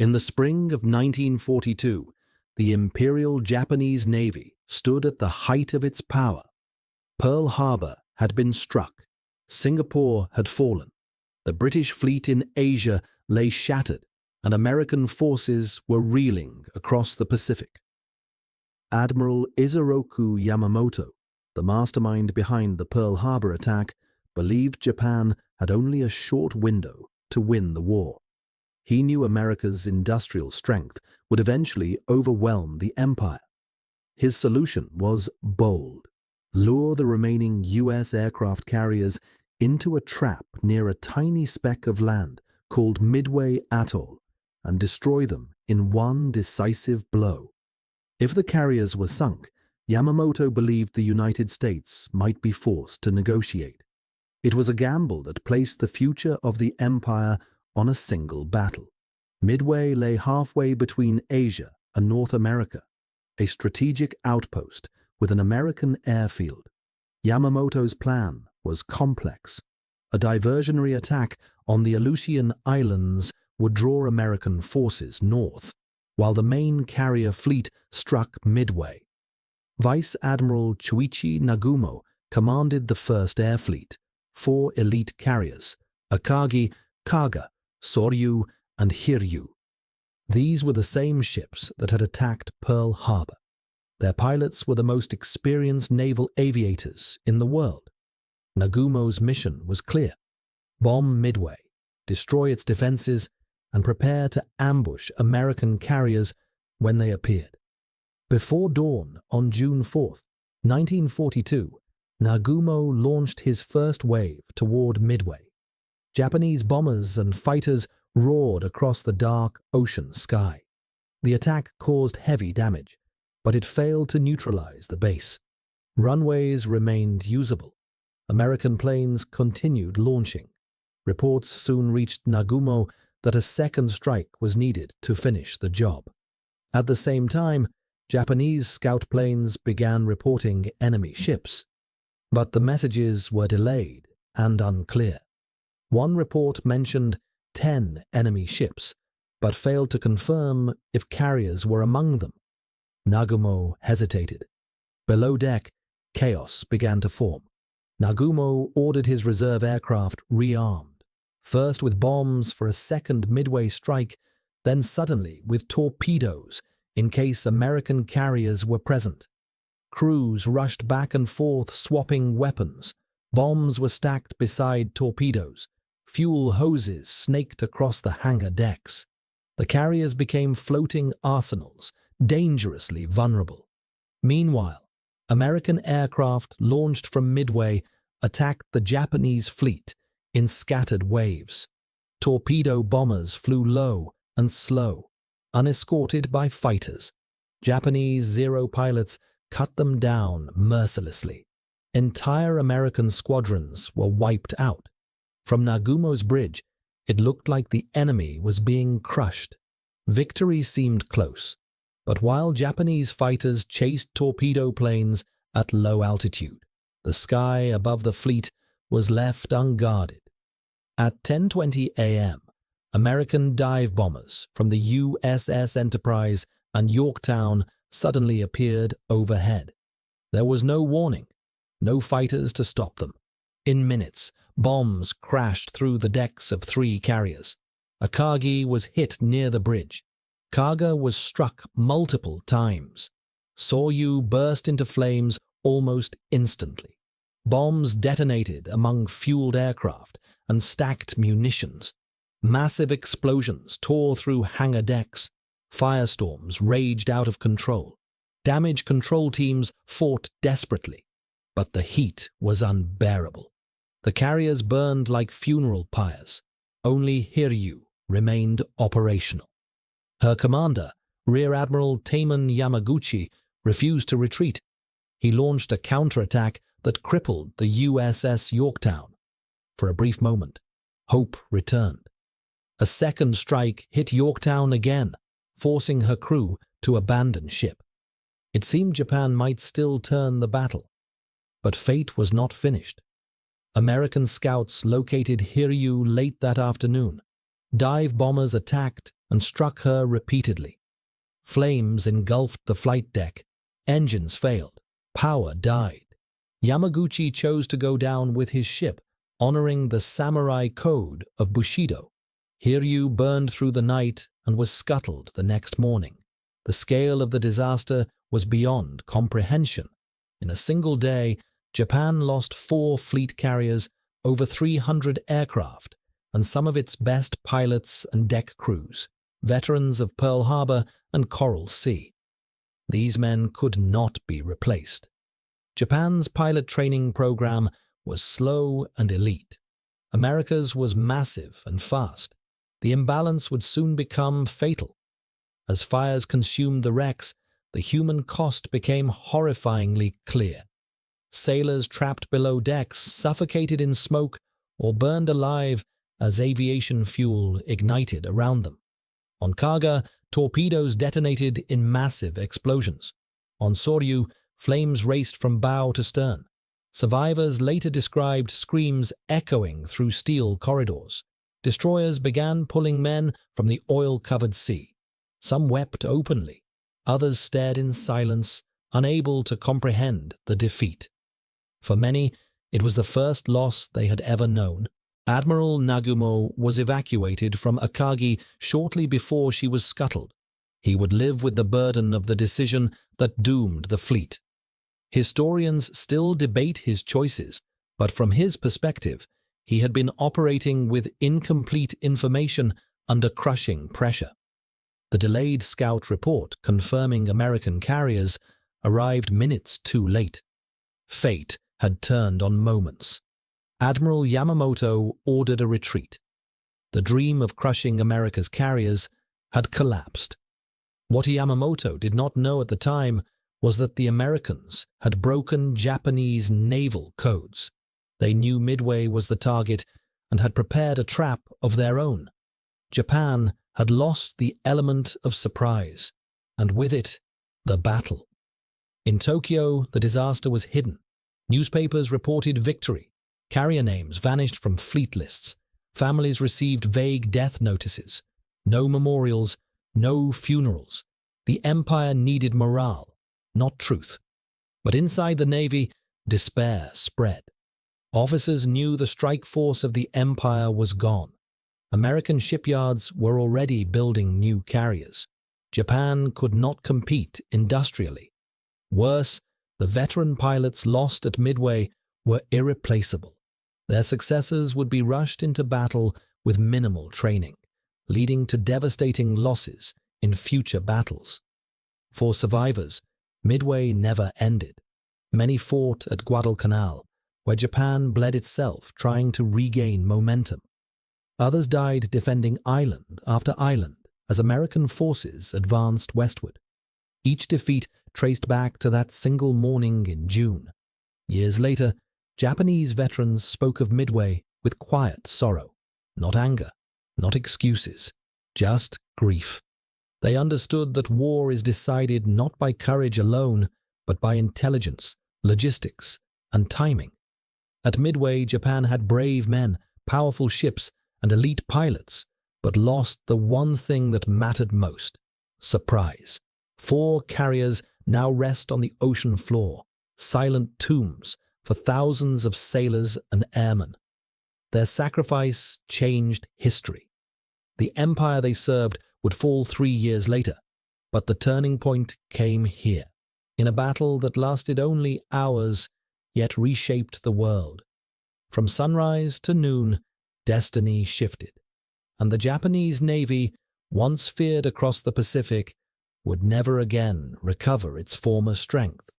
In the spring of 1942, the Imperial Japanese Navy stood at the height of its power. Pearl Harbor had been struck. Singapore had fallen. The British fleet in Asia lay shattered, and American forces were reeling across the Pacific. Admiral Yamamoto, the mastermind behind the Pearl Harbor attack, believed Japan had only a short window to win the war. He knew America's industrial strength would eventually overwhelm the empire. His solution was bold: lure the remaining U.S. aircraft carriers into a trap near a tiny speck of land called Midway Atoll and destroy them in one decisive blow. If the carriers were sunk, Yamamoto believed the United States might be forced to negotiate. It was a gamble that placed the future of the empire on a single battle. Midway lay halfway between Asia and North America, a strategic outpost with an American airfield. Yamamoto's plan was complex. A diversionary attack on the Aleutian Islands would draw American forces north, while the main carrier fleet struck Midway. Vice Admiral Chuichi Nagumo commanded the 1st Air Fleet, 4 elite carriers: Akagi, Kaga, Soryu, and Hiryu. These were the same ships that had attacked Pearl Harbor. Their pilots were the most experienced naval aviators in the world. Nagumo's mission was clear: bomb Midway, destroy its defenses, and prepare to ambush American carriers when they appeared. Before dawn on June 4, 1942, Nagumo launched his first wave toward Midway. Japanese bombers and fighters roared across the dark ocean sky. The attack caused heavy damage, but it failed to neutralize the base. Runways remained usable. American planes continued launching. Reports soon reached Nagumo that a second strike was needed to finish the job. At the same time, Japanese scout planes began reporting enemy ships. But the messages were delayed and unclear. One report mentioned 10 enemy ships, but failed to confirm if carriers were among them. Nagumo hesitated. Below deck, chaos began to form. Nagumo ordered his reserve aircraft rearmed, first with bombs for a second Midway strike, then suddenly with torpedoes in case American carriers were present. Crews rushed back and forth swapping weapons. Bombs were stacked beside torpedoes. Fuel hoses snaked across the hangar decks. The carriers became floating arsenals, dangerously vulnerable. Meanwhile, American aircraft launched from Midway attacked the Japanese fleet in scattered waves. Torpedo bombers flew low and slow, unescorted by fighters. Japanese Zero pilots cut them down mercilessly. Entire American squadrons were wiped out. From Nagumo's bridge, it looked like the enemy was being crushed. Victory seemed close, but while Japanese fighters chased torpedo planes at low altitude, the sky above the fleet was left unguarded. At 10:20 a.m., American dive bombers from the USS Enterprise and Yorktown suddenly appeared overhead. There was no warning, no fighters to stop them. In minutes, bombs crashed through the decks of 3 carriers. Akagi was hit near the bridge. Kaga was struck multiple times. Soryu burst into flames almost instantly. Bombs detonated among fueled aircraft and stacked munitions. Massive explosions tore through hangar decks. Firestorms raged out of control. Damage control teams fought desperately, but the heat was unbearable. The carriers burned like funeral pyres. Only Hiryu remained operational. Her commander, Rear Admiral Taman Yamaguchi, refused to retreat. He launched a counterattack that crippled the USS Yorktown. For a brief moment, hope returned. A second strike hit Yorktown again, forcing her crew to abandon ship. It seemed Japan might still turn the battle. But fate was not finished. American scouts located Hiryu late that afternoon. Dive bombers attacked and struck her repeatedly. Flames engulfed the flight deck, engines failed, power died. Yamaguchi chose to go down with his ship, honoring the samurai code of Bushido. Hiryu burned through the night and was scuttled the next morning. The scale of the disaster was beyond comprehension. In a single day, Japan lost 4 fleet carriers, over 300 aircraft, and some of its best pilots and deck crews, veterans of Pearl Harbor and Coral Sea. These men could not be replaced. Japan's pilot training program was slow and elite. America's was massive and fast. The imbalance would soon become fatal. As fires consumed the wrecks, the human cost became horrifyingly clear. Sailors trapped below decks suffocated in smoke or burned alive as aviation fuel ignited around them. On Kaga, torpedoes detonated in massive explosions. On Soryu, flames raced from bow to stern. Survivors later described screams echoing through steel corridors. Destroyers began pulling men from the oil-covered sea. Some wept openly. Others stared in silence, unable to comprehend the defeat. For many, it was the first loss they had ever known. Admiral Nagumo was evacuated from Akagi shortly before she was scuttled. He would live with the burden of the decision that doomed the fleet. Historians still debate his choices, but from his perspective, he had been operating with incomplete information under crushing pressure. The delayed scout report confirming American carriers arrived minutes too late. Fate had turned on moments. Admiral Yamamoto ordered a retreat. The dream of crushing America's carriers had collapsed. What Yamamoto did not know at the time was that the Americans had broken Japanese naval codes. They knew Midway was the target and had prepared a trap of their own. Japan had lost the element of surprise, and with it, the battle. In Tokyo, the disaster was hidden. Newspapers reported victory. Carrier names vanished from fleet lists. Families received vague death notices. No memorials, no funerals. The empire needed morale, not truth. But inside the Navy, despair spread. Officers knew the strike force of the empire was gone. American shipyards were already building new carriers. Japan could not compete industrially. Worse, the veteran pilots lost at Midway were irreplaceable. Their successors would be rushed into battle with minimal training, leading to devastating losses in future battles. For survivors, Midway never ended. Many fought at Guadalcanal, where Japan bled itself trying to regain momentum. Others died defending island after island as American forces advanced westward. Each defeat traced back to that single morning in June. Years later, Japanese veterans spoke of Midway with quiet sorrow, not anger, not excuses, just grief. They understood that war is decided not by courage alone, but by intelligence, logistics, and timing. At Midway, Japan had brave men, powerful ships, and elite pilots, but lost the one thing that mattered most: surprise. 4 carriers now rest on the ocean floor, silent tombs for thousands of sailors and airmen. Their sacrifice changed history. The empire they served would fall 3 years later, but the turning point came here, in a battle that lasted only hours, yet reshaped the world. From sunrise to noon, destiny shifted, and the Japanese Navy, once feared across the Pacific, would never again recover its former strength.